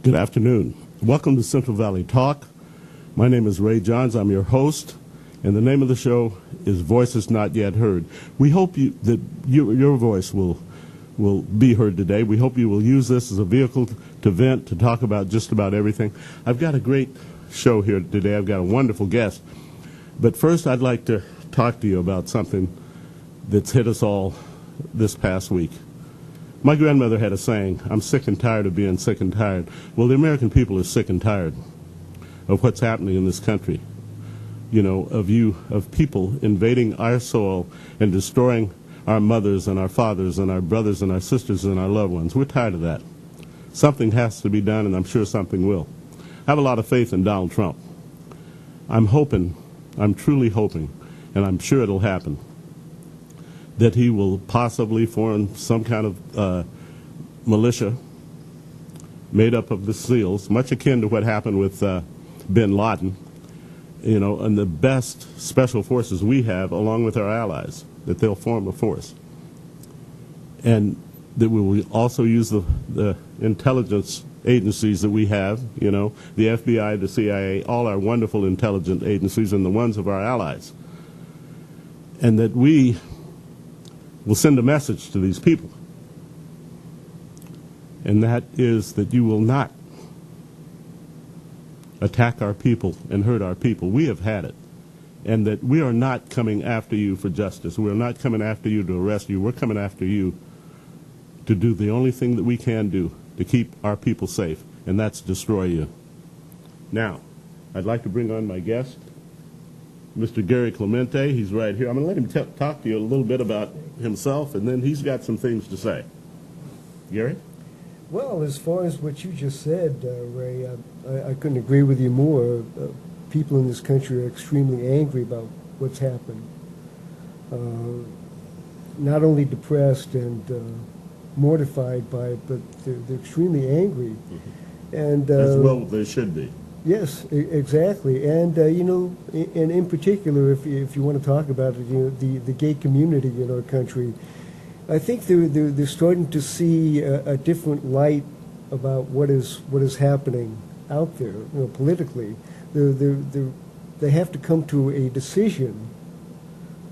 Good afternoon. Welcome to Central Valley Talk. My name is Ray Johns. I'm your host, and the name of the show is Voices Not Yet Heard. We hope that your voice will be heard today. We hope you will use this as a vehicle to vent, to talk about just about everything. I've got a great show here today. I've got a wonderful guest. But first, I'd like to talk to you about something that's hit us all this past week. My grandmother had a saying, I'm sick and tired of being sick and tired. Well, the American people are sick and tired of what's happening in this country. You know, of people invading our soil and destroying our mothers and our fathers and our brothers and our sisters and our loved ones. We're tired of that. Something has to be done, and I'm sure something will. I have a lot of faith in Donald Trump. I'm truly hoping, and I'm sure it'll happen, that he will possibly form some kind of militia made up of the SEALs, much akin to what happened with bin Laden, you know, and the best special forces we have, along with our allies, that they'll form a force. And that we will also use the intelligence agencies that we have, you know, the FBI, the CIA, all our wonderful intelligence agencies and the ones of our allies. And that we will send a message to these people. And that is that you will not attack our people and hurt our people. We have had it. And that we are not coming after you for justice. We are not coming after you to arrest you. We're coming after you to do the only thing that we can do to keep our people safe, and that's destroy you. Now, I'd like to bring on my guest, Mr. Gary Clemente. He's right here. I'm going to let him talk to you a little bit about himself, and then he's got some things to say. Gary? Well, as far as what you just said, Ray, I couldn't agree with you more. People in this country are extremely angry about what's happened. Not only depressed and mortified by it, but they're extremely angry. Mm-hmm. And as well they should be. Yes, exactly. And, you know, and in particular, if you want to talk about it, you know, the gay community in our country, I think they're starting to see a different light about what is happening out there, you know, politically. They have to come to a decision.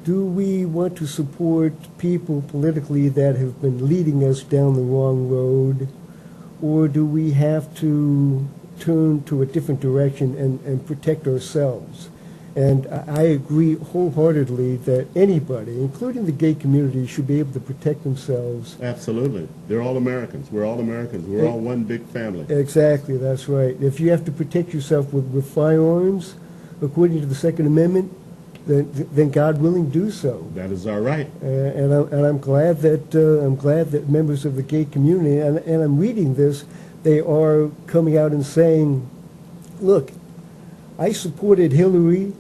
Do we want to support people politically that have been leading us down the wrong road, or do we have to turn to a different direction and protect ourselves? And I agree wholeheartedly that anybody, including the gay community, should be able to protect themselves. Absolutely. They're all Americans. We're all Americans. We're all one big family. Exactly, that's right. If you have to protect yourself with firearms, according to the Second Amendment, then God willing, do so. That is our right. And I'm glad that members of the gay community, and I'm reading this, they are coming out and saying, look, I supported Hillary.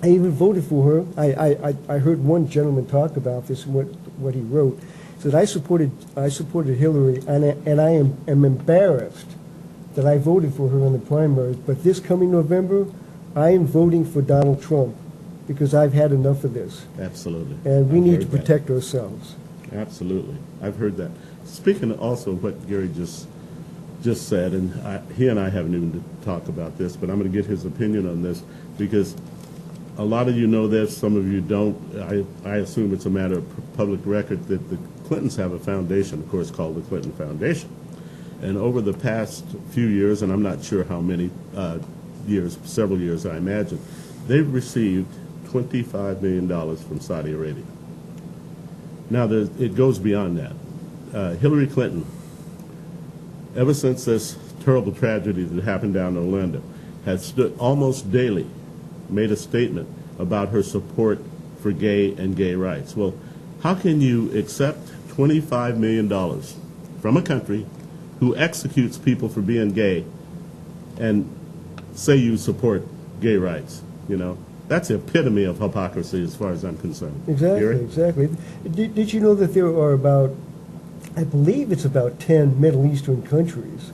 I even voted for her. I heard one gentleman talk about this and what he wrote. He said, I supported Hillary, and I am embarrassed that I voted for her in the primaries, but this coming November, I am voting for Donald Trump because I've had enough of this. Absolutely. And we need to protect ourselves. Absolutely. I've heard that. Speaking also of what Gary just said, and he and I haven't even talked about this, but I'm going to get his opinion on this because a lot of you know this, some of you don't. I assume it's a matter of public record that the Clintons have a foundation, of course, called the Clinton Foundation. And over the past few years, and I'm not sure how many years, several years I imagine, they've received $25 million from Saudi Arabia. Now, it goes beyond that. Hillary Clinton, ever since this terrible tragedy that happened down in Orlando, has stood almost daily, made a statement about her support for gay and gay rights. Well, how can you accept $25 million from a country who executes people for being gay and say you support gay rights? You know, that's the epitome of hypocrisy as far as I'm concerned. Exactly, Gary? exactly. Did you know that there are about, I believe it's about 10 Middle Eastern countries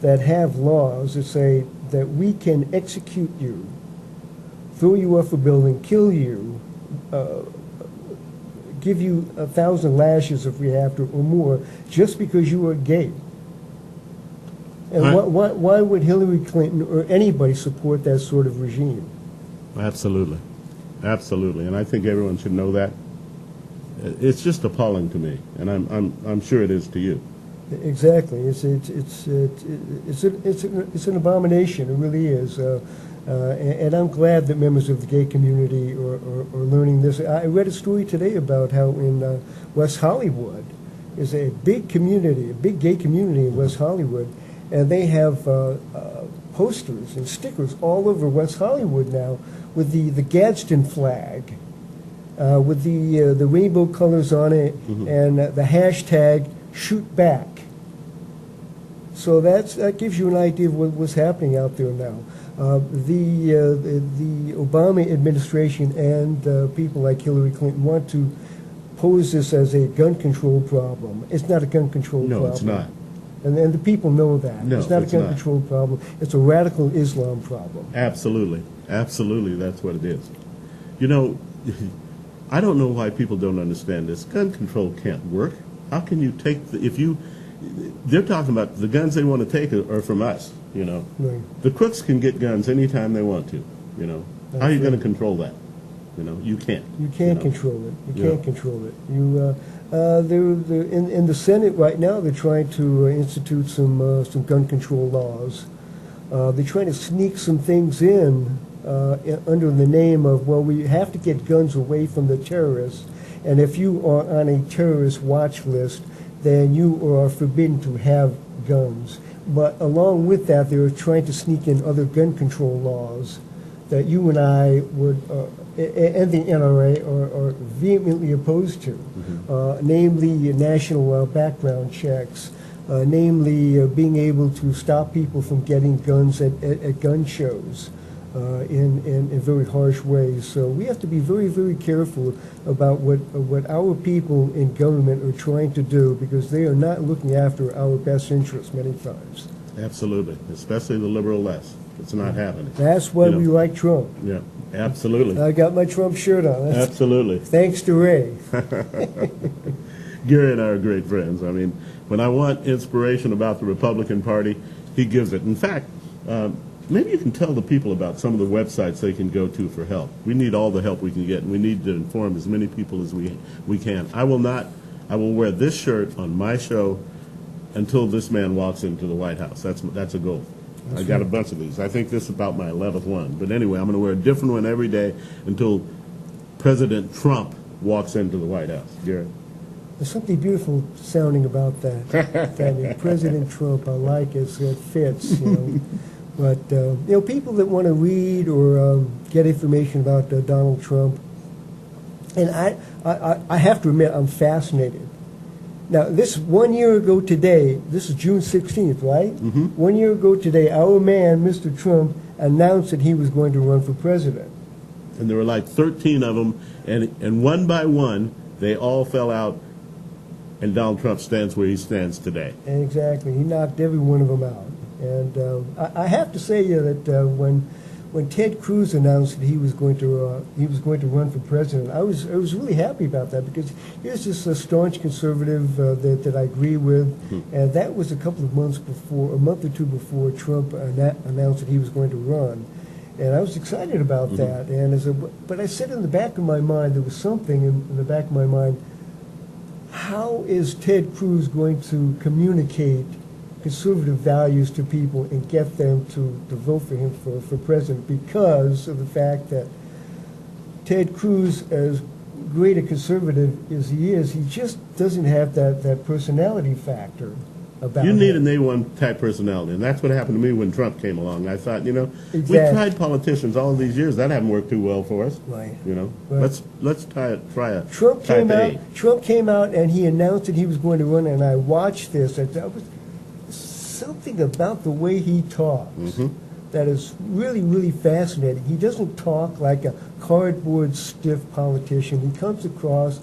that have laws that say that we can execute you, throw you off a building, kill you, give you 1,000 lashes if we have to or more, just because you are gay. And why would Hillary Clinton or anybody support that sort of regime? Absolutely. Absolutely. And I think everyone should know that. It's just appalling to me, and I'm sure it is to you. Exactly. It's an abomination. It really is. And I'm glad that members of the gay community are learning this. I read a story today about how in West Hollywood is a big community, a big gay community in West Hollywood, and they have posters and stickers all over West Hollywood now with the Gadsden flag, with the rainbow colors on it, and the hashtag shoot back. So that gives you an idea of what's happening out there now. The Obama administration and people like Hillary Clinton want to pose this as a gun control problem. It's not a gun control problem. No, it's not. And the people know that. No, it's not a gun not. control problem. It's a radical Islam problem. Absolutely. Absolutely, that's what it is. You know, I don't know why people don't understand this. Gun control can't work. How can you take they're talking about the guns they want to take are from us, you know. Right. The crooks can get guns anytime they want to, you know. That's How are you right. going to control that? You know, you can't. You can't control it. You can't control it. In the Senate right now, they're trying to institute some gun control laws. They're trying to sneak some things in under the name of, well, we have to get guns away from the terrorists, and if you are on a terrorist watch list, then you are forbidden to have guns. But along with that, they're trying to sneak in other gun control laws that you and I would, and the NRA, are vehemently opposed to, namely national background checks, namely being able to stop people from getting guns at gun shows in very harsh ways. So we have to be very, very careful about what our people in government are trying to do, because they are not looking after our best interests many times. Absolutely, especially the liberal left. It's not happening. That's why we like Trump. Yeah, absolutely. I got my Trump shirt on. Absolutely. Thanks to Ray. Gary and I are great friends. I mean, when I want inspiration about the Republican Party, he gives it. In fact, maybe you can tell the people about some of the websites they can go to for help. We need all the help we can get, and we need to inform as many people as we can. I will wear this shirt on my show until this man walks into the White House. That's a goal. I got a bunch of these. I think this is about my 11th one. But anyway, I'm going to wear a different one every day until President Trump walks into the White House. Gary? There's something beautiful sounding about that. President Trump, I like it. It fits, you know. But, you know, people that want to read or get information about Donald Trump, and I have to admit, I'm fascinated. Now, this 1 year ago today, this is June 16th, right? 1 year ago today, our man, Mr. Trump, announced that he was going to run for president. And there were like 13 of them, and one by one, they all fell out, and Donald Trump stands where he stands today. Exactly. He knocked every one of them out. And I have to say that when Ted Cruz announced that he was going to run for president, I was really happy about that, because here's this staunch conservative that I agree with, and that was a month or two before Trump announced that he was going to run, and I was excited about that. And but I said in the back of my mind, there was something in the back of my mind. How is Ted Cruz going to communicate conservative values to people and get them to vote for him for president, because of the fact that Ted Cruz, as great a conservative as he is, he just doesn't have that personality factor about him. You need an A1 type personality, and that's what happened to me when Trump came along. I thought, you know, Exactly. we tried politicians all these years. That haven't worked too well for us. Right. You know, Right. let's try a Trump type came A. out. Trump came out and he announced that he was going to run, and I watched this. That was something about the way he talks that is really, really fascinating. He doesn't talk like a cardboard, stiff politician. He comes across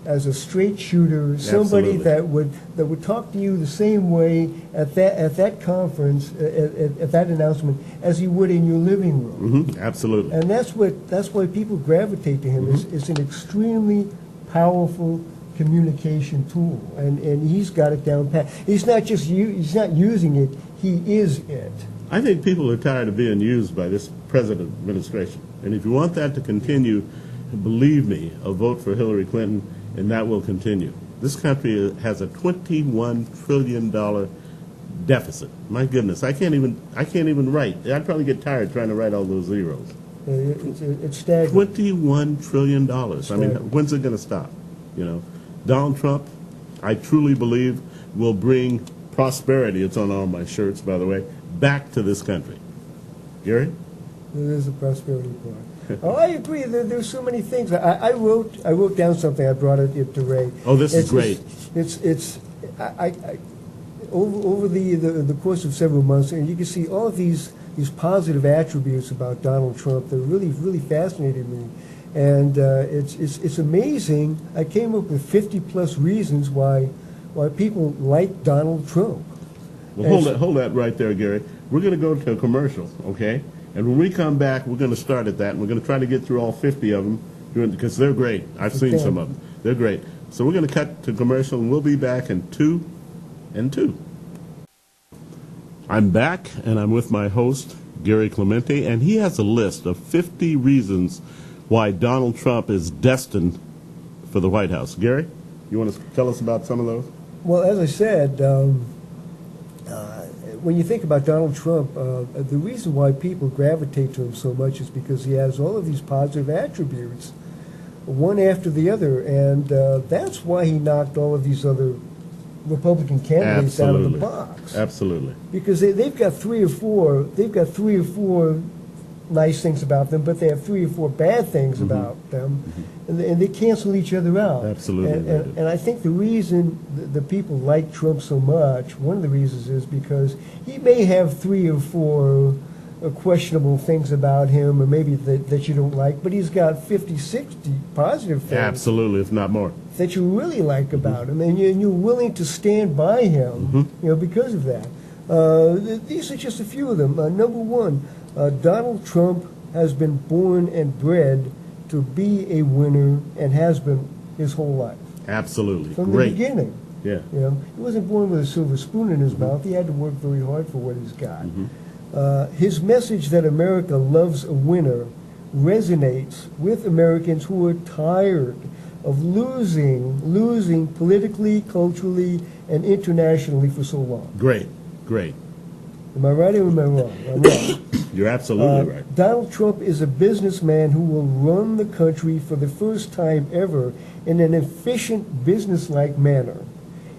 as a straight shooter, somebody Absolutely. that would talk to you the same way at that conference, at that announcement, as he would in your living room. Absolutely. And that's why people gravitate to him. It's an extremely powerful communication tool, and he's got it down pat. He's not using it. he is it. I think people are tired of being used by this president administration. And if you want that to continue, believe me, a vote for Hillary Clinton, and that will continue. This country has a $21 trillion deficit. My goodness, I can't even write. I'd probably get tired trying to write all those zeros. It's staggering. $21 trillion. I mean, when's it going to stop? You know, Donald Trump, I truly believe, will bring prosperity. It's on all my shirts, by the way, back to this country. Gary? There's a prosperity part. Oh, I agree. There's so many things. I wrote down something. I brought it to Ray. Oh, this is great. Over the course of several months, and you can see all of these positive attributes about Donald Trump that really fascinated me, and it's amazing. I came up with 50+ reasons why people like Donald Trump. Well, hold that right there, Gary. We're going to go to a commercial, okay? And when we come back, we're going to start at that, and we're going to try to get through all 50 of them because they're great. I've seen some of them. They're great. So we're going to cut to commercial, and we'll be back in 2 and 2. I'm back, and I'm with my host, Gary Clemente, and he has a list of 50 reasons why Donald Trump is destined for the White House. Gary, you want to tell us about some of those? Well, as I said, when you think about Donald Trump, the reason why people gravitate to him so much is because he has all of these positive attributes, one after the other, and that's why he knocked all of these other Republican candidates out of the box. Absolutely. Because they've got three or four nice things about them, but they have 3 or 4 bad things about them, and they cancel each other out. Absolutely. And I think the reason the people like Trump so much, one of the reasons is because he may have 3 or 4 questionable things about him, or maybe that you don't like, but he's got 50, 60 positive things. Absolutely, if not more. That you really like about him, and you're willing to stand by him, because of that. These are just a few of them. Number one, Donald Trump has been born and bred to be a winner and has been his whole life. Absolutely. From Great. the beginning. Yeah. He wasn't born with a silver spoon in his mouth. He had to work very hard for what he's got. His message that America loves a winner resonates with Americans who are tired of losing politically, culturally, and internationally for so long. Great. Am I right or am I wrong? I'm wrong. You're absolutely right. Donald Trump is a businessman who will run the country for the first time ever in an efficient, business-like manner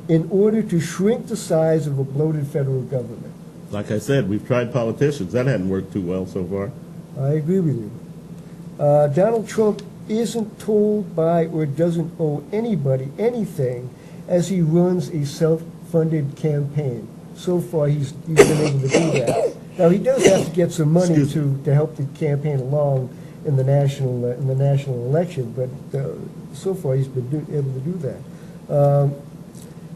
in order to shrink the size of a bloated federal government. Like I said, we've tried politicians. That hadn't worked too well so far. I agree with you. Donald Trump isn't told by or doesn't owe anybody anything as he runs a self-funded campaign. So far, he's been able to do that. Now, he does have to get some money to help the campaign along in the national election, but so far he's been able to do that.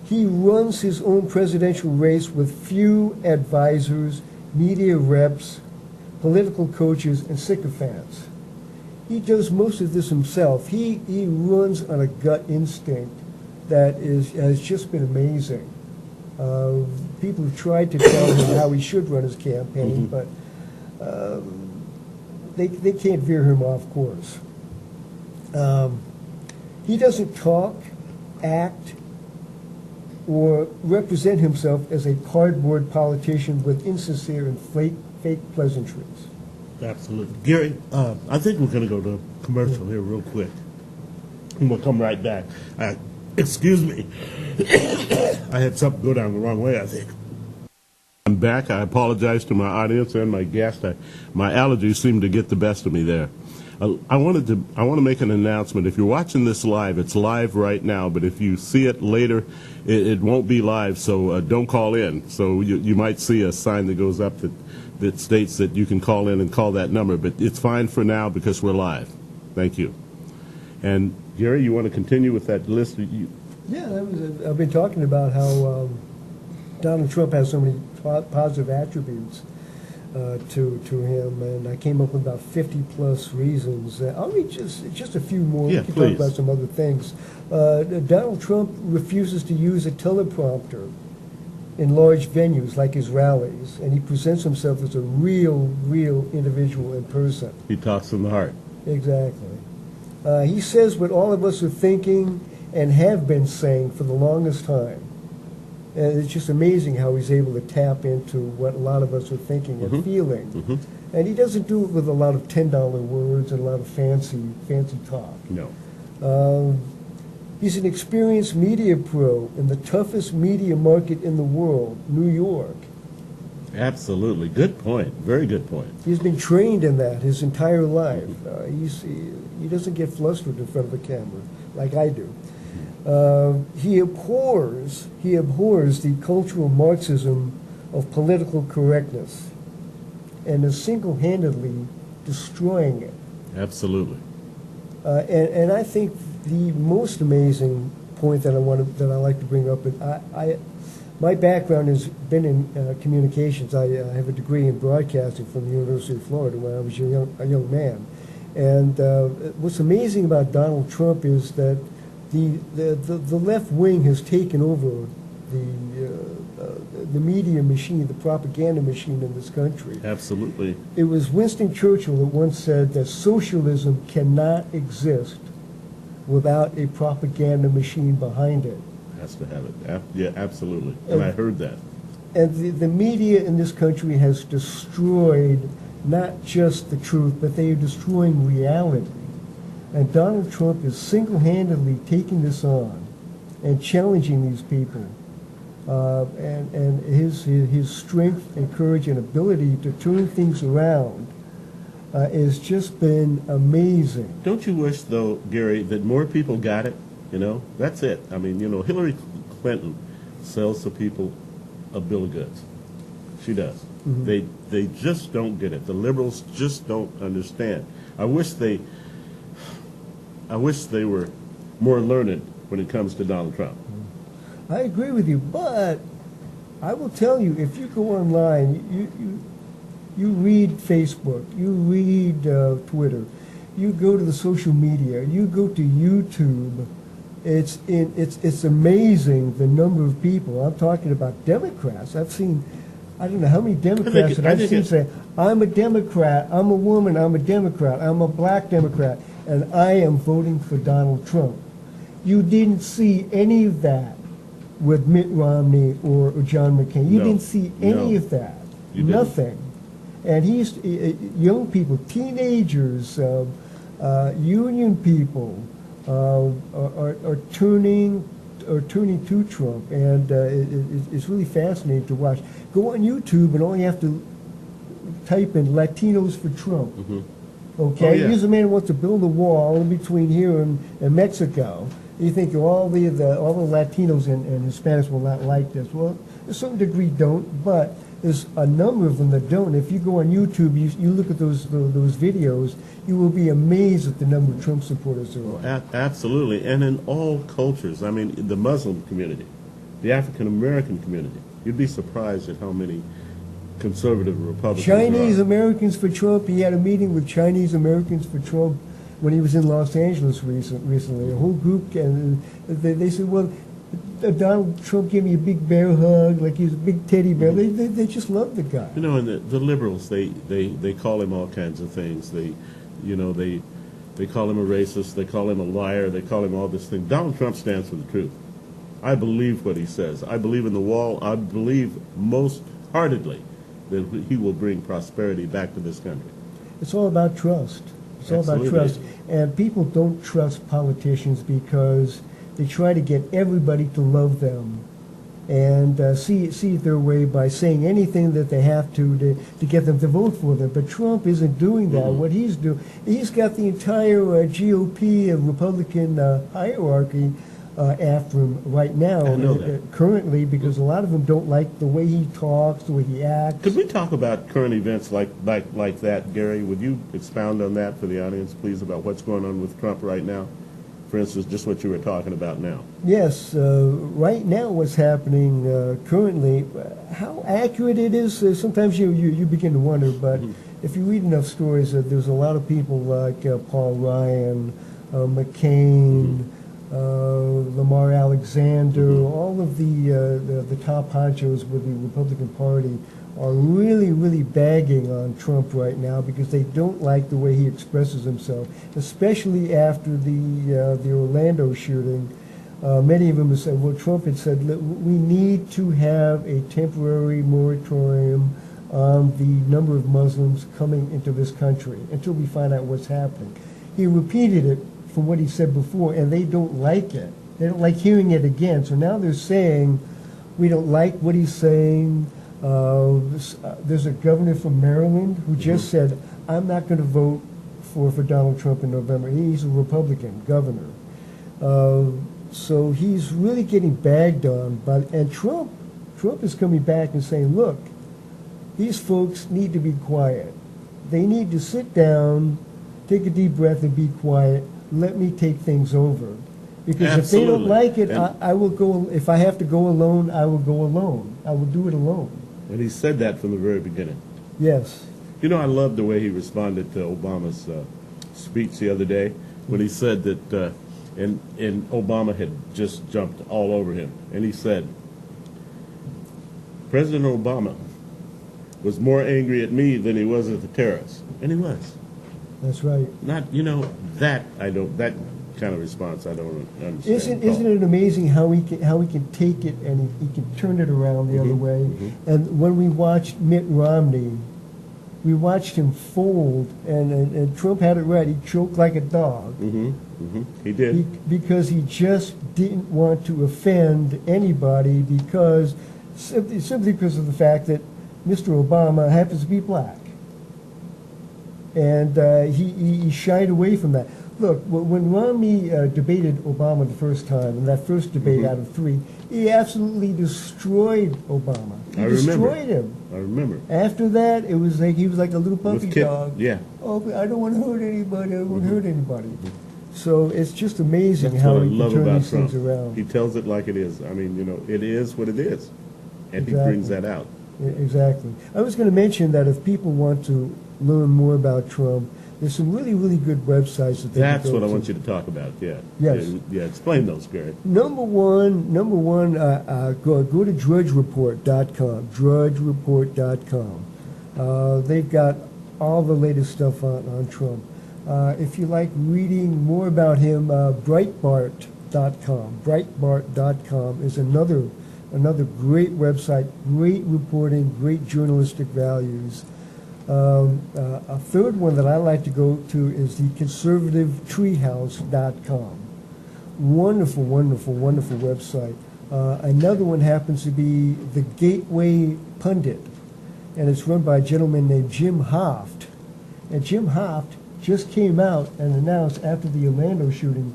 He runs his own presidential race with few advisors, media reps, political coaches, and sycophants. He does most of this himself. He runs on a gut instinct that has just been amazing. People have tried to tell him how he should run his campaign, but they can't veer him off course. He doesn't talk, act, or represent himself as a cardboard politician with insincere and fake pleasantries. Absolutely. Gary, I think we're going to go to a commercial here real quick. And we'll come right back. Excuse me. I had something go down the wrong way, I think. I'm back. I apologize to my audience and my guest. My allergies seem to get the best of me there. I want to make an announcement. If you're watching this live, it's live right now, but if you see it later, it won't be live, so don't call in. So you might see a sign that goes up that states that you can call in and call that number, but it's fine for now because we're live. Thank you. And Gary, you want to continue with that list? Yeah, I've been talking about how Donald Trump has so many positive attributes to him, and I came up with about 50+ reasons. I'll read just a few more. Yeah, we can please. talk about some other things. Donald Trump refuses to use a teleprompter. in large venues like his rallies, and he presents himself as a real individual in person. He talks from the heart. Exactly. He says what all of us are thinking and have been saying for the longest time. And it's just amazing how he's able to tap into what a lot of us are thinking and feeling. And he doesn't do it with a lot of $10 words and a lot of fancy talk. No. He's an experienced media pro in the toughest media market in the world, New York. Absolutely. Good point. Very good point. He's been trained in that his entire life. He doesn't get flustered in front of a camera like I do. He abhors the cultural Marxism of political correctness and is single-handedly destroying it. Absolutely. And I think the most amazing point that I like to bring up is my background has been in communications. I have a degree in broadcasting from the University of Florida when I was a young man. And what's amazing about Donald Trump is that the left wing has taken over the media machine, the propaganda machine in this country. Absolutely. It was Winston Churchill that once said that socialism cannot exist without a propaganda machine behind it. Has to have it. Yeah, absolutely. And I heard that. And the media in this country has destroyed not just the truth, but they are destroying reality. And Donald Trump is single-handedly taking this on and challenging these people. And his strength and courage and ability to turn things around has just been amazing. Don't you wish, though, Gary, that more people got it? You know, that's it. I mean, you know, Hillary Clinton sells to people a bill of goods. She does. They just don't get it. The liberals just don't understand. I wish they were more learned when it comes to Donald Trump. I agree with you, but I will tell you, if you go online, you read Facebook, you read Twitter, you go to the social media, you go to YouTube. It's amazing the number of people. I'm talking about Democrats. I've seen, I don't know how many Democrats that I've seen say, I'm a Democrat, I'm a woman, I'm a Democrat, I'm a black Democrat, and I am voting for Donald Trump. You didn't see any of that with Mitt Romney or John McCain. You didn't see any of that. Nothing. And young people, teenagers, union people are turning to Trump, and it's really fascinating to watch. Go on YouTube, and all you have to type in Latinos for Trump. Okay, Oh, yeah. here's a man who wants to build a wall in between here and Mexico. You think all the Latinos and Hispanics will not like this. Well, to a certain degree don't, but there's a number of them that don't. If you go on YouTube, you look at those videos, you will be amazed at the number of Trump supporters there are. Absolutely, and in all cultures. I mean, the Muslim community, the African American community. You'd be surprised at how many conservative Republicans Chinese there are. Americans for Trump. He had a meeting with Chinese Americans for Trump when he was in Los Angeles recently. A whole group, and they said, well, Donald Trump gave me a big bear hug, like he was a big teddy bear. They just love the guy. You know, and the liberals, they call him all kinds of things. They call him a racist. They call him a liar. They call him all this thing. Donald Trump stands for the truth. I believe what he says. I believe in the wall. I believe most heartedly that he will bring prosperity back to this country. It's all about trust. It's all about trust. And people don't trust politicians because they try to get everybody to love them and see it their way by saying anything that they have to get them to vote for them. But Trump isn't doing that. What he's doing, he's got the entire GOP and Republican hierarchy after him right now, currently, because a lot of them don't like the way he talks, the way he acts. Could we talk about current events like that, Gary? Would you expound on that for the audience, please, about what's going on with Trump right now? For instance, just what you were talking about now. Yes, right now what's happening currently, how accurate it is, sometimes you begin to wonder, but if you read enough stories, there's a lot of people like Paul Ryan, McCain, Lamar Alexander, all of the top honchos with the Republican Party are really, really bagging on Trump right now because they don't like the way he expresses himself, especially after the Orlando shooting. Many of them have said, well, Trump had said, we need to have a temporary moratorium on the number of Muslims coming into this country until we find out what's happening. He repeated it from what he said before, and they don't like it. They don't like hearing it again. So now they're saying, we don't like what he's saying. There's a governor from Maryland who just said, I'm not going to vote for Donald Trump in November. He's a Republican governor. So he's really getting bagged on. And Trump is coming back and saying, look, these folks need to be quiet. They need to sit down, take a deep breath, and be quiet. Let me take things over. Because Absolutely. If they don't like it, I will go. If I have to go alone, I will go alone. I will do it alone. And he said that from the very beginning. Yes. You know, I love the way he responded to Obama's speech the other day when he said that, and Obama had just jumped all over him. And he said, President Obama was more angry at me than he was at the terrorists. And he was. That's right. Not, that kind of response I don't understand. Isn't it amazing how he can take it and he can turn it around the other way? And when we watched Mitt Romney, we watched him fold, and Trump had it right. He choked like a dog. He did. Because he just didn't want to offend anybody simply because of the fact that Mr. Obama happens to be black. And he shied away from that. Look, when Romney debated Obama the first time, in that first debate out of three, he absolutely destroyed Obama. He destroyed him. I remember. After that, it was like he was like a little puppy dog. Yeah. Oh, I don't want to hurt anybody. I don't want to hurt anybody. So it's just amazing That's how what I he love can turn about these Trump. things around. He tells it like it is. I mean, it is what it is. And Exactly. he brings that out. Exactly. I was going to mention that if people want to learn more about Trump, there's some really, really good websites that they That's can go what I to. want you to talk about, yeah. Yes. Yeah, explain those, Gary. Number one, go to drudgereport.com, drudgereport.com. They've got all the latest stuff on Trump. If you like reading more about him, Breitbart.com. Breitbart.com is another great website, great reporting, great journalistic values. A third one that I like to go to is the conservativetreehouse.com. Wonderful, wonderful, wonderful website. Another one happens to be the Gateway Pundit, and it's run by a gentleman named Jim Hoft. And Jim Hoft just came out and announced after the Orlando shooting,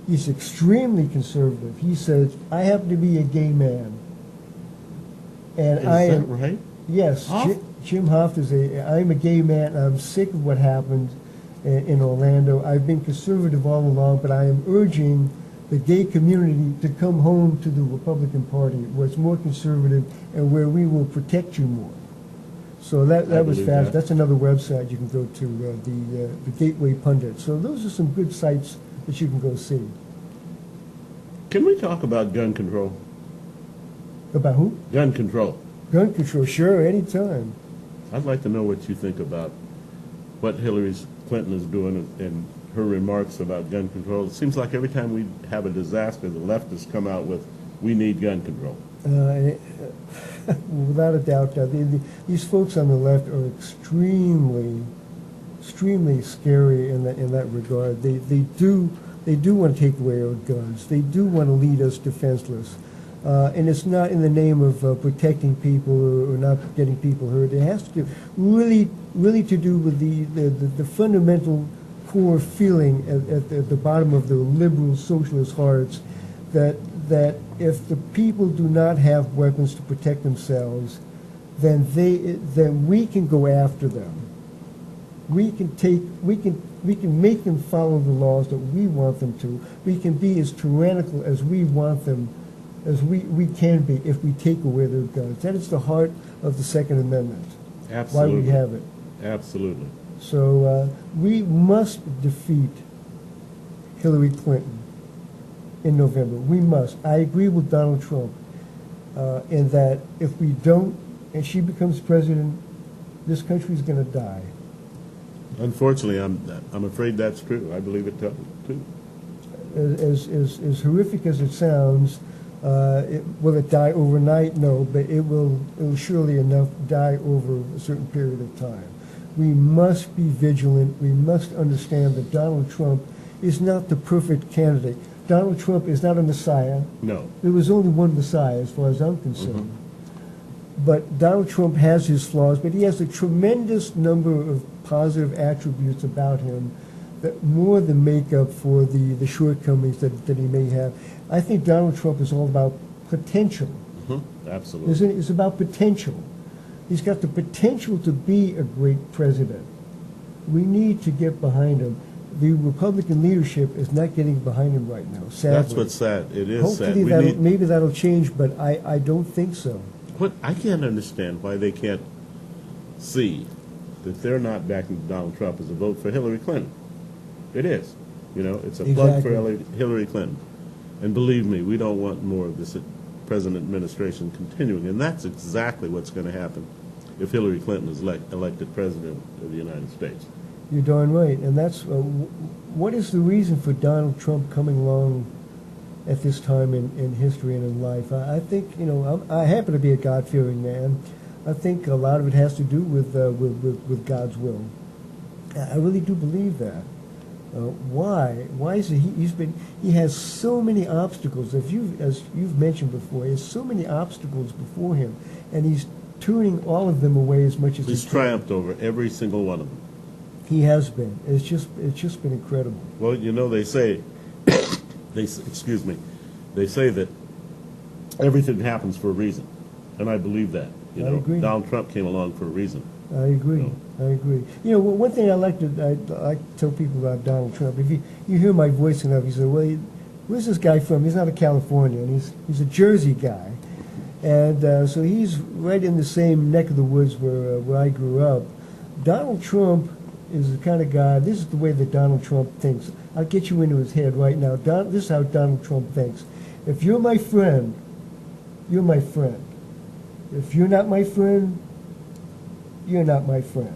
he's extremely conservative. He says, I happen to be a gay man. And Is that right? Yes. Hoft? Jim Hoft I'm a gay man. I'm sick of what happened in Orlando. I've been conservative all along, but I am urging the gay community to come home to the Republican Party, where it's more conservative and where we will protect you more. So that was fast. That's another website you can go to, the Gateway Pundit. So those are some good sites that you can go see. Can we talk about gun control? About who? Gun control. Gun control, sure, anytime. I'd like to know what you think about what Hillary Clinton is doing and her remarks about gun control. It seems like every time we have a disaster, the leftists come out with, we need gun control. Without a doubt, these folks on the left are extremely scary in that regard. They do want to take away our guns. They do want to lead us defenseless. And it's not in the name of protecting people or not getting people hurt. It has to really to do with the fundamental core feeling at the bottom of the liberal socialist hearts that if the people do not have weapons to protect themselves, then we can go after them. We can make them follow the laws that we want them to. We can be as tyrannical as we want them, as we can be if we take away their guns. That is the heart of the Second Amendment. Absolutely. Why we have it. Absolutely. So we must defeat Hillary Clinton. in November. We must. I agree with Donald Trump in that if we don't and she becomes president, this country's going to die. Unfortunately, I'm afraid that's true. I believe it too. As horrific as it sounds, will it die overnight? No, but it will surely enough die over a certain period of time. We must be vigilant. We must understand that Donald Trump is not the perfect candidate. Donald Trump is not a messiah. No. There was only one messiah as far as I'm concerned. But Donald Trump has his flaws, but he has a tremendous number of positive attributes about him that more than make up for the shortcomings that he may have. I think Donald Trump is all about potential. Absolutely. Isn't it? It's about potential. He's got the potential to be a great president. We need to get behind him. The Republican leadership is not getting behind him right now, sadly. That's what's sad. It is Hopefully sad. Maybe that'll change, but I don't think so. What I can't understand why they can't see that they're not backing Donald Trump as a vote for Hillary Clinton. It is. You know, it's a plug for Hillary Clinton. And believe me, we don't want more of this present administration continuing. And that's exactly what's going to happen if Hillary Clinton is elected president of the United States. You're darn right. And that's what is the reason for Donald Trump coming along at this time in history and in life? I think, you know, I happen to be a God-fearing man. I think a lot of it has to do with God's will. I really do believe that. Why? Why is it he has so many obstacles? As you've mentioned before, he has so many obstacles before him, and he's turning all of them away as much as he's triumphed over every single one of them. He has been. It's just been incredible. Well, you know, they say they say that everything happens for a reason, and I believe that. You know, agree. Donald Trump came along for a reason. I agree. So. I agree. You know, one thing I like to tell people about Donald Trump. If you hear my voice enough, you say, "Well, where's this guy from?" He's not a Californian. He's a Jersey guy, and so he's right in the same neck of the woods where I grew up. Donald Trump is the kind of guy. This is the way that Donald Trump thinks. I'll get you into his head right now. This is how Donald Trump thinks. If you're my friend, you're my friend. If you're not my friend, you're not my friend.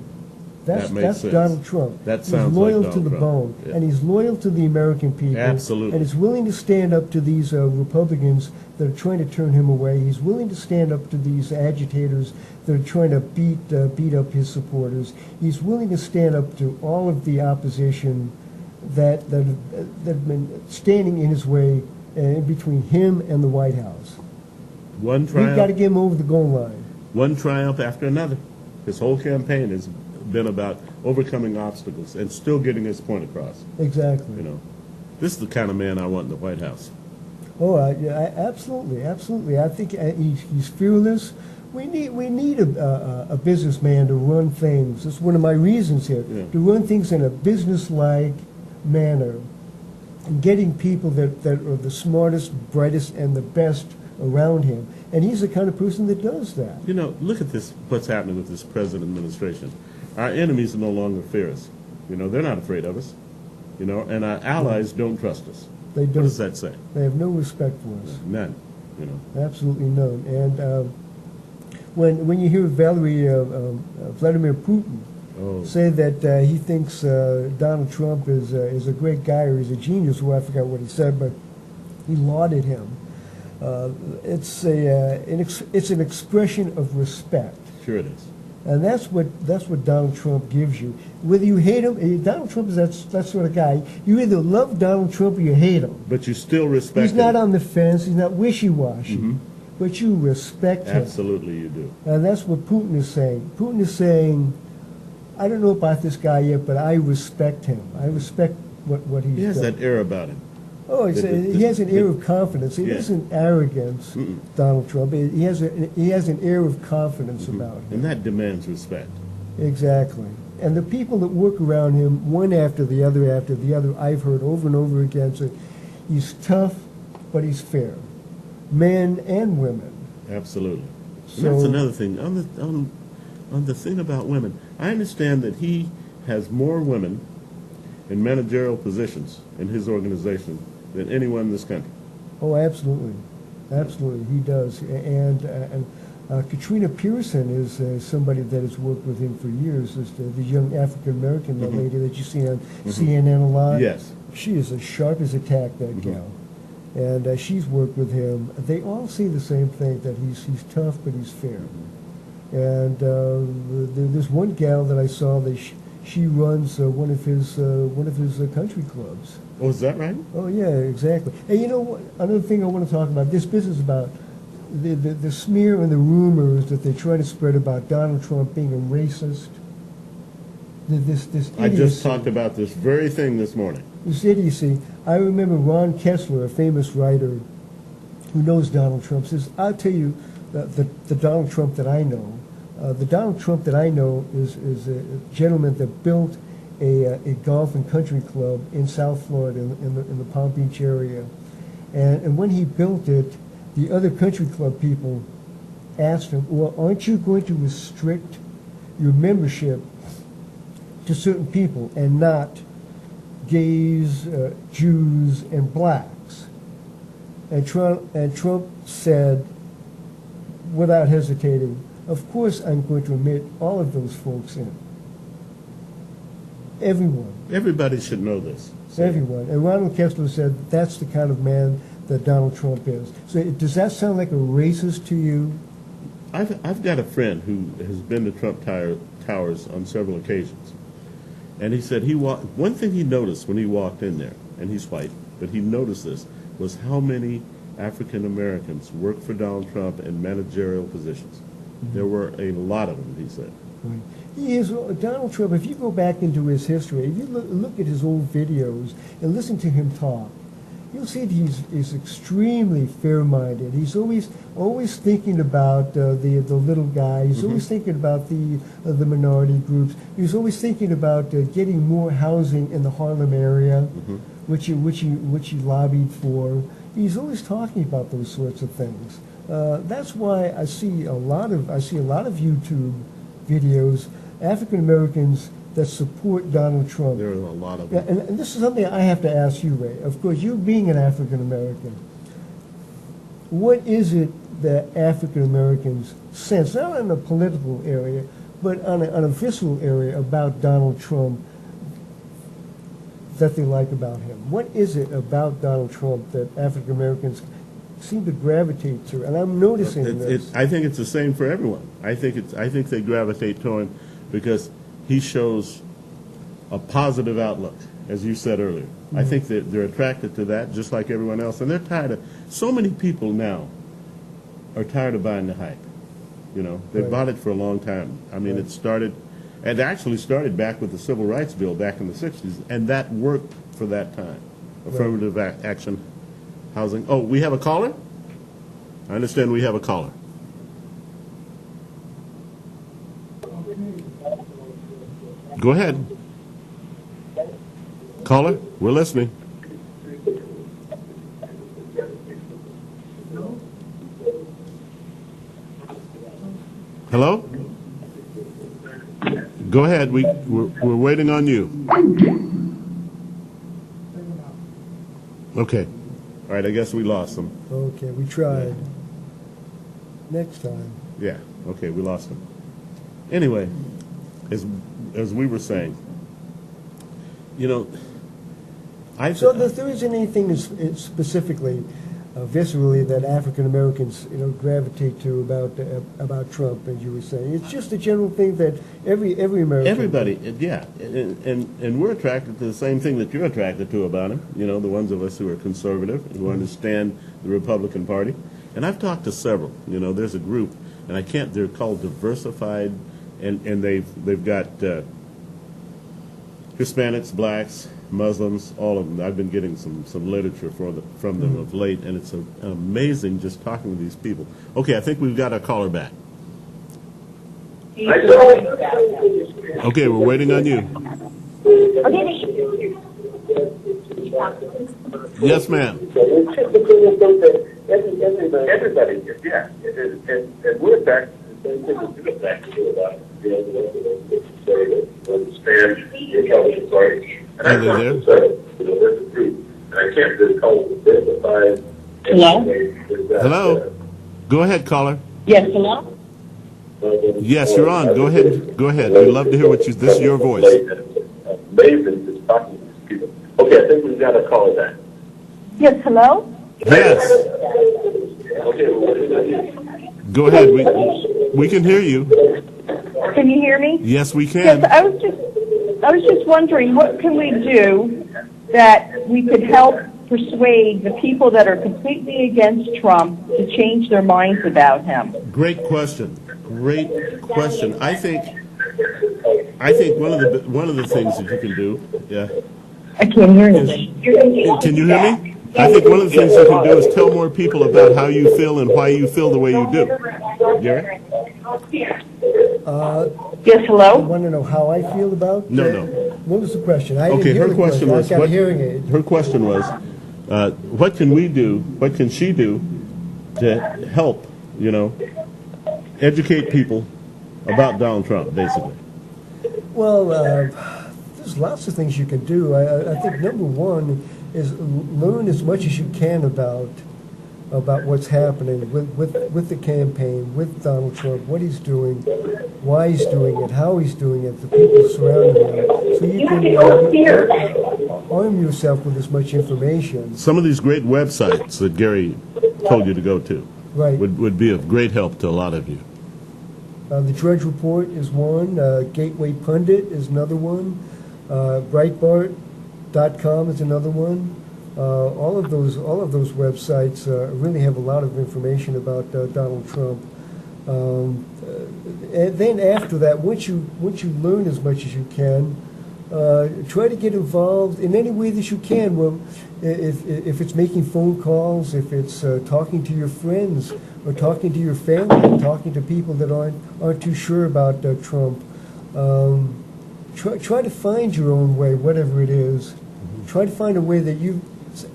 That's sense. Donald Trump. That sounds he's loyal like to the Trump. bone, Yeah. and he's loyal to the American people. Absolutely. And he's willing to stand up to these Republicans that are trying to turn him away. He's willing to stand up to these agitators that are trying to beat up his supporters. He's willing to stand up to all of the opposition that have been standing in his way between him and the White House. One triumph. We've got to get him over the goal line. One triumph after another. His whole campaign has been about overcoming obstacles and still getting his point across. Exactly. You know, this is the kind of man I want in the White House. Oh, absolutely, absolutely. I think he's fearless. We need a businessman to run things. That's one of my reasons here, to run things in a business-like manner, and getting people that are the smartest, brightest, and the best around him. And he's the kind of person that does that. You know, look at this, what's happening with this present administration. Our enemies no longer fear us. You know, they're not afraid of us. You know, and our allies don't trust us. They don't. What does that say? They have no respect for us. None. You know. Absolutely none. And when you hear Vladimir Putin say that he thinks Donald Trump is a great guy or he's a genius, well, I forgot what he said, but he lauded him. It's an expression of respect. Sure it is. And that's what Donald Trump gives you. Whether you hate him, Donald Trump is that sort of guy. You either love Donald Trump or you hate him. But you still respect him. He's not on the fence. He's not wishy-washy. But you respect him. Absolutely you do. And that's what Putin is saying. Putin is saying, I don't know about this guy yet, but I respect him. I respect what he's done. He has that air about him. Oh, he has an air of confidence. It isn't arrogance, Donald Trump. He has an air of confidence about him. And that demands respect. Exactly. And the people that work around him, one after the other, I've heard over and over again, say, he's tough, but he's fair. Men and women. Absolutely. So, and that's another thing. On the thing about women, I understand that he has more women in managerial positions in his organization than anyone in this country. Oh, absolutely, absolutely, he does. And Katrina Pearson is somebody that has worked with him for years. Is the young African American lady that you see on CNN a lot. Yes. She is as sharp as a tack, that gal. And she's worked with him. They all say the same thing, that he's tough, but he's fair. And there's one gal that I saw that she runs one of his country clubs. Oh, is that right? Oh yeah, exactly. And you know what? Another thing I want to talk about, this business about the smear and the rumors that they try to spread about Donald Trump being a racist. This idiocy. I just talked about this very thing this morning. This idiocy. I remember Ron Kessler, a famous writer who knows Donald Trump, says, "I'll tell you the Donald Trump that I know. The Donald Trump that I know is a gentleman that built a golf and country club in South Florida, in the Palm Beach area. And when he built it, the other country club people asked him, well, aren't you going to restrict your membership to certain people and not gays, Jews, and blacks?" And Trump said, without hesitating, "Of course I'm going to admit all of those folks in." Everyone. Everybody should know this. Everyone. And Ronald Kessler said that's the kind of man that Donald Trump is. So does that sound like a racist to you? I've got a friend who has been to Trump Towers on several occasions. And he said one thing he noticed when he walked in there, and he's white, but he noticed this, was how many African Americans worked for Donald Trump in managerial positions. There were a lot of them, he said. Right. He is Donald Trump. If you go back into his history, if you look at his old videos and listen to him talk, you'll see that he's extremely fair-minded. He's always thinking about the little guy. He's always thinking about the minority groups. He's always thinking about getting more housing in the Harlem area, which he lobbied for. He's always talking about those sorts of things. That's why I see a lot of YouTube videos, African Americans that support Donald Trump. There are a lot of them. And this is something I have to ask you, Ray. Of course, you being an African American, what is it that African Americans sense, not in a political area, but on a visceral area about Donald Trump that they like about him? What is it about Donald Trump that African Americans seem to gravitate to? And I'm noticing this. I think it's the same for everyone. I think they gravitate to him because he shows a positive outlook, as you said earlier. I think that they're attracted to that, just like everyone else, and they're tired of. So many people now are tired of buying the hype. You know, they've bought it for a long time. I mean, it actually started back with the Civil Rights Bill back in the '60s, and that worked for that time. Affirmative action, housing. Oh, we have a caller? I understand we have a caller. Go ahead. Caller, we're listening. Hello? Go ahead. We're waiting on you. Okay. All right, I guess we lost them. Okay, we tried. Next time. Yeah, okay, we lost them. Anyway, as we were saying, you know, so there isn't anything specifically, viscerally, that African Americans, gravitate to about Trump, as you were saying. It's just a general thing that every American. Everybody, yeah, and we're attracted to the same thing that you're attracted to about him. You know, the ones of us who are conservative, who understand the Republican Party. And I've talked to several. You know, there's a group, and they're called Diversified, and they've got Hispanics, blacks, Muslims, all of them. I've been getting some literature from them of late, and it's amazing just talking to these people. Okay, I think we've got our caller back. Okay, we're waiting on you. Yes, ma'am. Everybody, yeah. And we're back to the same thing that you're back to about understand the Republican Party. And I'm not conservative, that's the truth. And I can't just call it diversified Hello? Hello? Go ahead, caller. Yes, hello? Yes, you're on. Go ahead. Go ahead. We'd love to hear what you. This is your voice. Amazing just talking to these people. Okay, I think we've got a caller back. Yes, hello? Yes. Okay, well, what is it? Go ahead. We can hear you. Can you hear me? Yes, we Yes, can. I was just wondering, what can we do that we could help persuade the people that are completely against Trump to change their minds about him? Great question. Great question. I think one of the things that you can do. Yeah. I can't hear anything. Can you hear me? I think one of the things you can do is tell more people about how you feel and why you feel the way you do. Gary? Yes, You hello? want to know how I feel about? No. What was the question? I Okay, didn't hear her the question was, I got a hearing aid. her question was, what can we do, what can she do to help, educate people about Donald Trump, basically? Well, there's lots of things you can do. I think number one is learn as much as you can about what's happening with the campaign, with Donald Trump, what he's doing, why he's doing it, how he's doing it, the people surrounding him, so you can arm yourself with as much information. Some of these great websites that Gary told you to go to Right. would be of great help to a lot of you. The Drudge Report is one. Gateway Pundit is another one. Breitbart.com is another one. All of those websites really have a lot of information about Donald Trump. And then after that, once you learn as much as you can, try to get involved in any way that you can. Well, if it's making phone calls, if it's talking to your friends, or talking to your family, talking to people that aren't too sure about Trump. Try to find your own way, whatever it is. Try to find a way that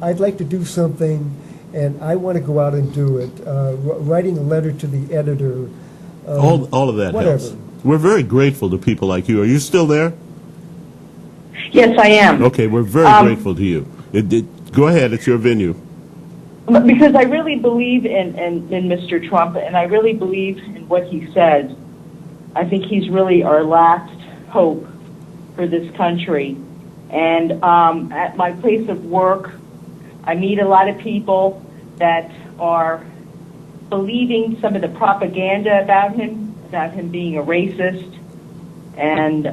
I'd like to do something, and I want to go out and do it. Writing a letter to the editor. All of that whatever. helps. We're very grateful to people like you. Are you still there? Yes, I am. Okay, we're very grateful to you. Go ahead, it's your venue. Because I really believe in Mr. Trump, and I really believe in what he says. I think he's really our last hope for this country. And at my place of work, I meet a lot of people that are believing some of the propaganda about him being a racist, and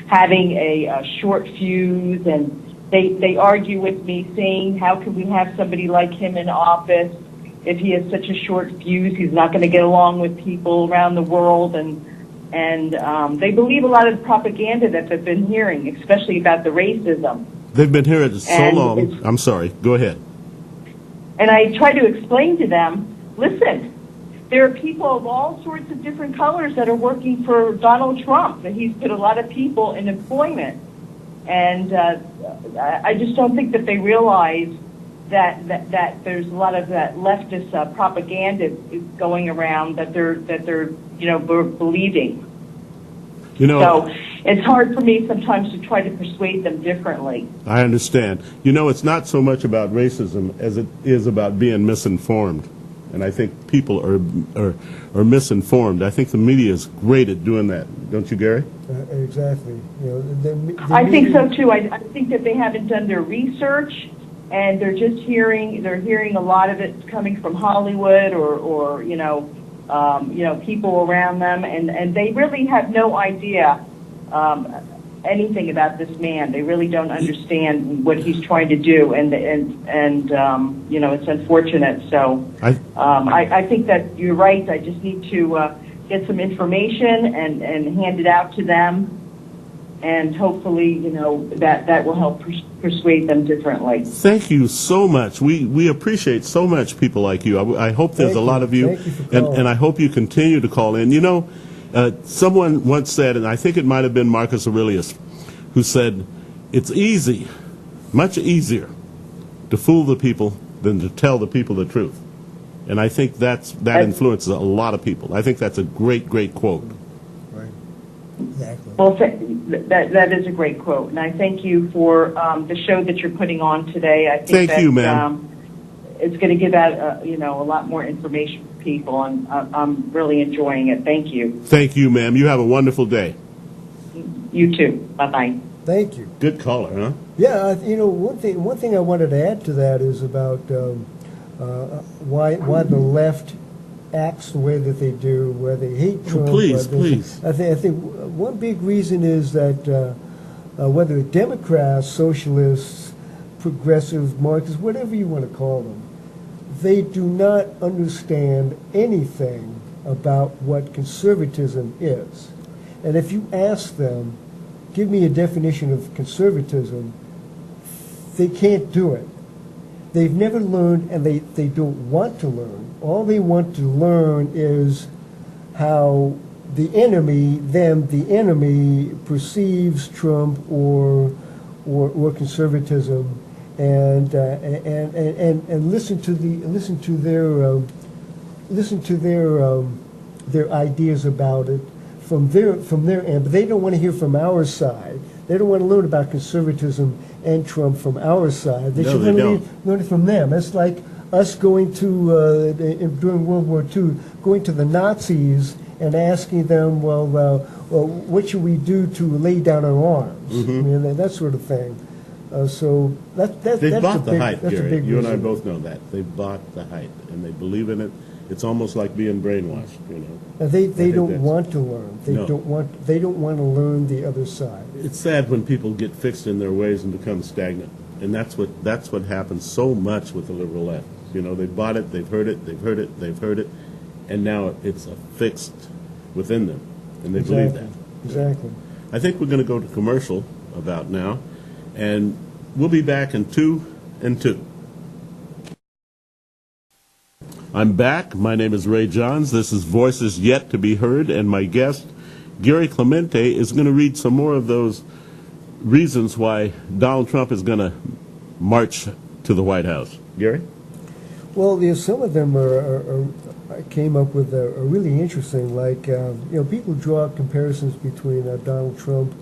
having a short fuse, and they argue with me, saying, how can we have somebody like him in office if he has such a short fuse? He's not going to get along with people around the world, and they believe a lot of the propaganda that they've been hearing, especially about the racism. They've been hearing it so And long. I'm sorry. Go ahead. And I try to explain to them, listen, there are people of all sorts of different colors that are working for Donald Trump, and he's put a lot of people in employment. And I just don't think that they realize that there's a lot of that leftist propaganda going around that they're believing. So it's hard for me sometimes to try to persuade them differently. I understand. It's not so much about racism as it is about being misinformed. And I think people are misinformed. I think the media is great at doing that. Don't you, Gary? Exactly. I think so too. I think that they haven't done their research, and they're just hearing a lot of it coming from Hollywood or people around them, and they really have no idea anything about this man. They really don't understand what he's trying to do, and it's unfortunate. So I think that you're right. I just need to get some information and hand it out to them, and hopefully, that will help persuade them differently. Thank you so much. We appreciate so much people like you. I hope there's a lot of you, and I hope you continue to call in. Someone once said, and I think it might have been Marcus Aurelius, who said, it's easy, much easier, to fool the people than to tell the people the truth. And I think that influences a lot of people. I think that's a great, great quote. Right. Exactly. Well, that is a great quote, and I thank you for the show that you're putting on today. I think Thank you, ma'am. it's going to give out, a lot more information for people, and I'm really enjoying it. Thank you. Thank you, ma'am. You have a wonderful day. You too. Bye-bye. Thank you. Good caller, huh? Yeah, one thing I wanted to add to that is about why the left acts the way that they do, where they hate Trump. Please. I think one big reason is that whether Democrats, socialists, progressives, Marxists, whatever you want to call them, they do not understand anything about what conservatism is. And if you ask them, give me a definition of conservatism, they can't do it. They've never learned, and they don't want to learn. All they want to learn is how the enemy perceives Trump or conservatism, and listen to their ideas about it from their end. But they don't want to hear from our side. They don't want to learn about conservatism and Trump from our side. They should learn it from them. It's like us going to during World War II, going to the Nazis and asking them, well, what should we do to lay down our arms? Mm-hmm. I mean, that sort of thing. So They bought the hype, Gary. You and I reason. both know that. They bought the hype, and they believe in it. It's almost like being brainwashed, They don't want to learn. They No. don't want to learn the other side. It's sad when people get fixed in their ways and become stagnant, and that's what happens so much with the liberal left. They bought it, they've heard it, and now it's fixed within them, and they believe that. Exactly. I think we're going to go to commercial about now, and we'll be back in 2 and 2. I'm back. My name is Ray Johns. This is Voices Yet to Be Heard, and my guest, Gary Clemente, is going to read some more of those reasons why Donald Trump is going to march to the White House. Gary? Well, some of them I came up with are really interesting. Like, people draw comparisons between Donald Trump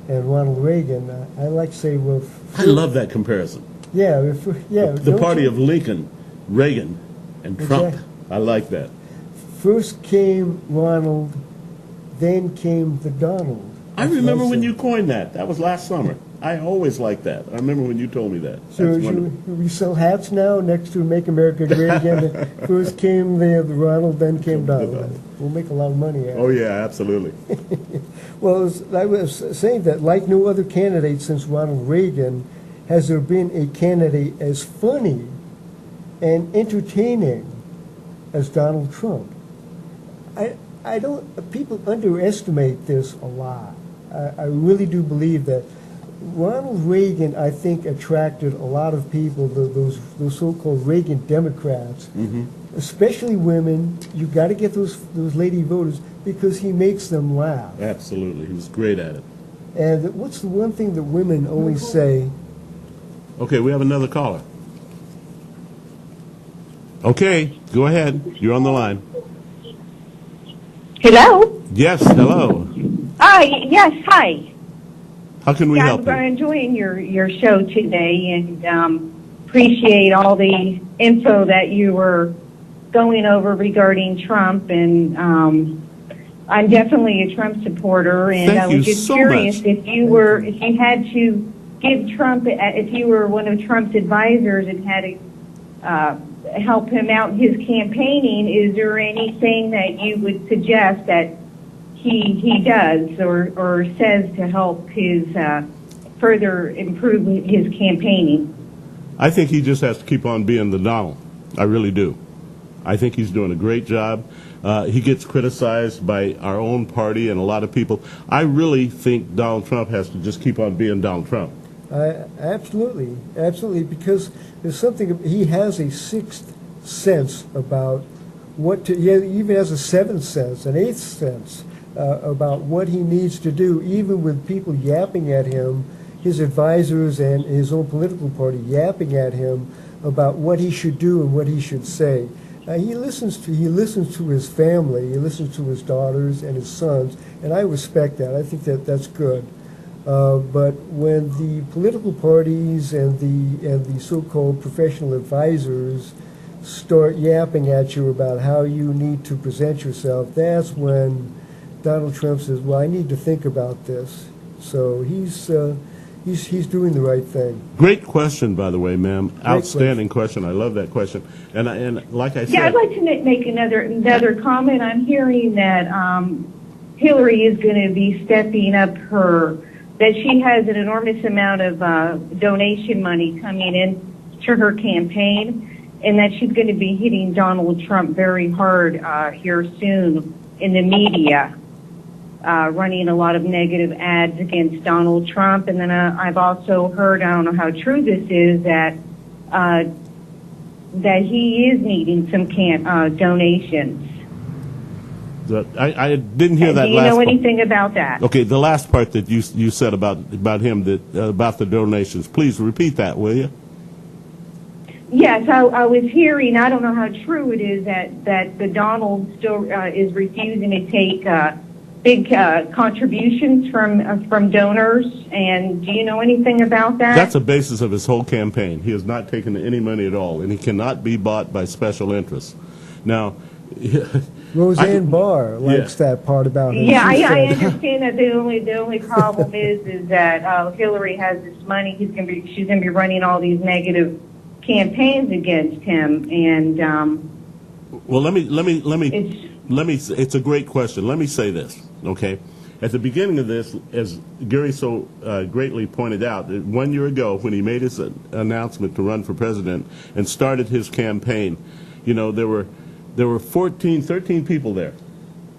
and Ronald Reagan. I like to say, well, I love that comparison. yeah. The party of Lincoln, Reagan, and Trump. Exactly. I like that. First came Ronald, then came the Donald. I remember when you coined that. That was last summer. I always liked that. I remember when you told me that. So That's wonderful. we sell hats now next to Make America Great Again. First came the Ronald, then came Donald. We'll make a lot of money out of it. Oh, yeah, absolutely. Well, I was saying that like no other candidate since Ronald Reagan, has there been a candidate as funny and entertaining as Donald Trump. I don't. People underestimate this a lot. I really do believe that Ronald Reagan, I think, attracted a lot of people, those so-called Reagan Democrats, especially women. You got to get those lady voters because he makes them laugh. Absolutely. He was great at it. And what's the one thing that women always say? Okay, we have another caller. Okay, go ahead. You're on the line. Hello? Yes, hello. Yes, hi. How can we help I'm you? enjoying your show today and appreciate all the info that you were going over regarding Trump. And I'm definitely a Trump supporter. And Thank I you was just so curious much. if you had to give Trump, if you were one of Trump's advisors and had to help him out in his campaigning, is there anything that you would suggest that he does or says to help his further improve his campaigning? I think he just has to keep on being the Donald. I really do. I think he's doing a great job. He gets criticized by our own party and a lot of people. I really think Donald Trump has to just keep on being Donald Trump. Absolutely, because there's something, he has a sixth sense about what to, he even has a seventh sense, an eighth sense about what he needs to do, even with people yapping at him, his advisors and his own political party yapping at him about what he should do and what he should say. He listens to his family, he listens to his daughters and his sons, and I respect that. I think that's good. But when the political parties and the so-called professional advisors start yapping at you about how you need to present yourself, that's when Donald Trump says, "Well, I need to think about this." So he's doing the right thing. Great question, by the way, ma'am. Outstanding question. I love that question. And like I said, Yeah, I'd like to make another comment. I'm hearing that Hillary is going to be stepping up that she has an enormous amount of donation money coming in to her campaign, and that she's going to be hitting Donald Trump very hard here soon in the media, running a lot of negative ads against Donald Trump. And then I've also heard, I don't know how true this is, that he is needing some donations. I didn't hear that last part. Do you know anything about that? Okay, the last part that you said about him, about the donations. Please repeat that, will you? Yes, I was hearing, I don't know how true it is, that the Donald still is refusing to take big contributions from donors. And do you know anything about that? That's the basis of his whole campaign. He has not taken any money at all, and he cannot be bought by special interests. Now, Roseanne Barr likes that part about him. Yeah, I understand that the only problem is that Hillary has this money. She's gonna be running all these negative campaigns against him, and well, let me. It's a great question. Let me say this, okay? At the beginning of this, as Gary so greatly pointed out, 1 year ago when he made his announcement to run for president and started his campaign, there were 13 people there.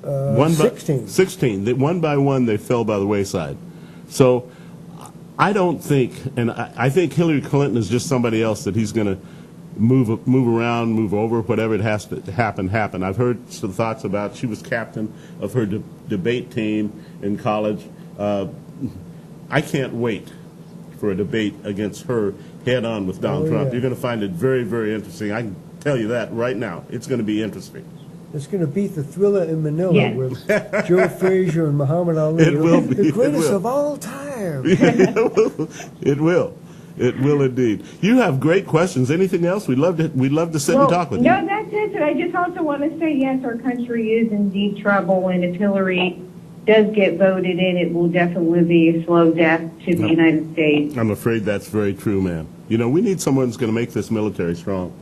16. 16. One by one, they fell by the wayside. So I don't think, and I think Hillary Clinton is just somebody else that he's going to move around, move over, whatever it has to happen. I've heard some thoughts about, she was captain of her debate team in college. I can't wait for a debate against her head-on with Donald Trump. Yeah. You're going to find it very, very interesting. I can tell you that right now. It's going to be interesting. It's going to beat the Thriller in Manila with Joe Frazier and Muhammad Ali. It will be. The greatest of all time. It will. It will indeed. You have great questions. Anything else? We'd love to sit and talk with you. No, that's it. I just also want to say, yes, our country is in deep trouble, and if Hillary does get voted in, it will definitely be a slow death to the United States. I'm afraid that's very true, ma'am. We need someone who's going to make this military strong.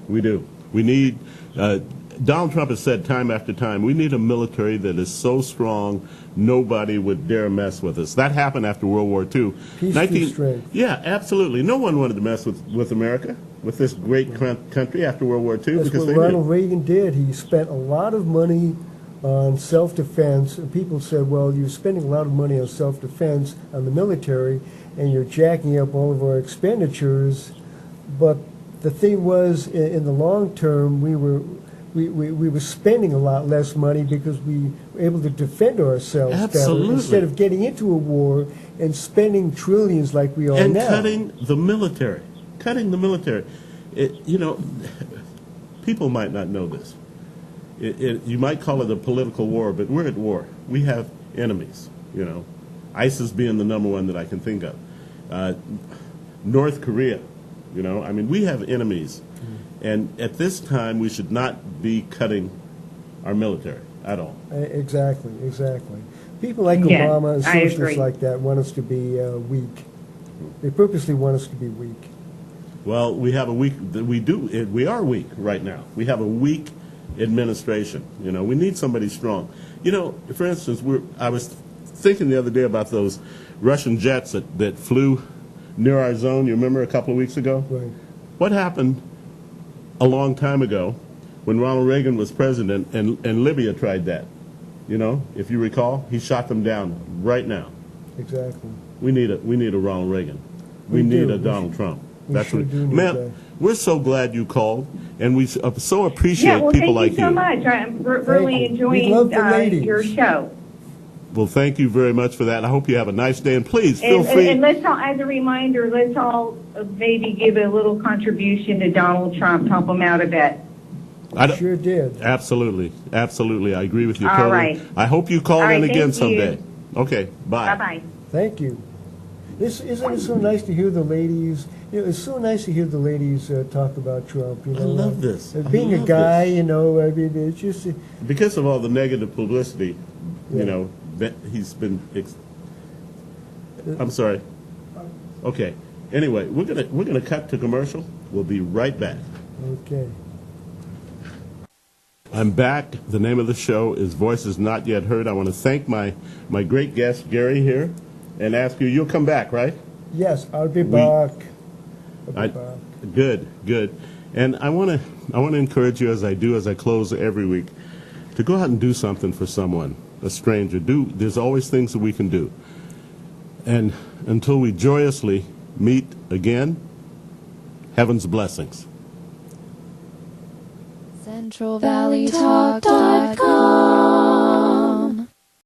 We do. We need, Donald Trump has said time after time, we need a military that is so strong nobody would dare mess with us. That happened after World War II. Peace strength. Yeah, absolutely. No one wanted to mess with America, with this great country after World War II. That's what Ronald Reagan did. He spent a lot of money on self-defense. And people said, well, you're spending a lot of money on self-defense, on the military, and you're jacking up all of our expenditures. But the thing was, in the long term, we were spending a lot less money because we were able to defend ourselves better instead of getting into a war and spending trillions like we are now. And cutting the military. People might not know this. You might call it a political war, but we're at war. We have enemies, ISIS being the number one that I can think of. North Korea, we have enemies. And at this time, we should not be cutting our military at all. Exactly. People like Obama and socialists like that want us to be weak. They purposely want us to be weak. Well, we are weak right now. We have a weak administration. We need somebody strong. For instance, I was thinking the other day about those Russian jets that flew near our zone. You remember a couple of weeks ago? Right. What happened a long time ago when Ronald Reagan was president and Libya tried that? If you recall, he shot them down right now. Exactly. We need a Ronald Reagan. We need a Donald Trump. That's what, ma'am, we're so glad you called, and we so appreciate people like you. Thank you so much. I'm really enjoying your show. Well, thank you very much for that. I hope you have a nice day, and please feel free. And let's all, as a reminder, let's all maybe give a little contribution to Donald Trump, help him out a bit. I sure did. Absolutely. I agree with you all totally. Right. I hope you call in again someday. Okay, bye. Bye-bye. Thank you. Isn't it so nice to hear the ladies? You know, it's so nice to hear the ladies talk about Trump. You know, I love this. Being I a love guy, this. you know, I mean, it's just. Because of all the negative publicity, Yeah. you know, that he's been. I'm sorry. Okay. Anyway, we're gonna cut to commercial. We'll be right back. Okay. I'm back. The name of the show is Voices Not Yet Heard. I want to thank my great guest Gary here, and ask you. You'll come back, right? Yes, I'll be back. I, good. And I want to encourage you, as I close every week, to go out and do something for someone, a stranger. There's always things that we can do. And until we joyously meet again, heaven's blessings. CentralValleyTalk.com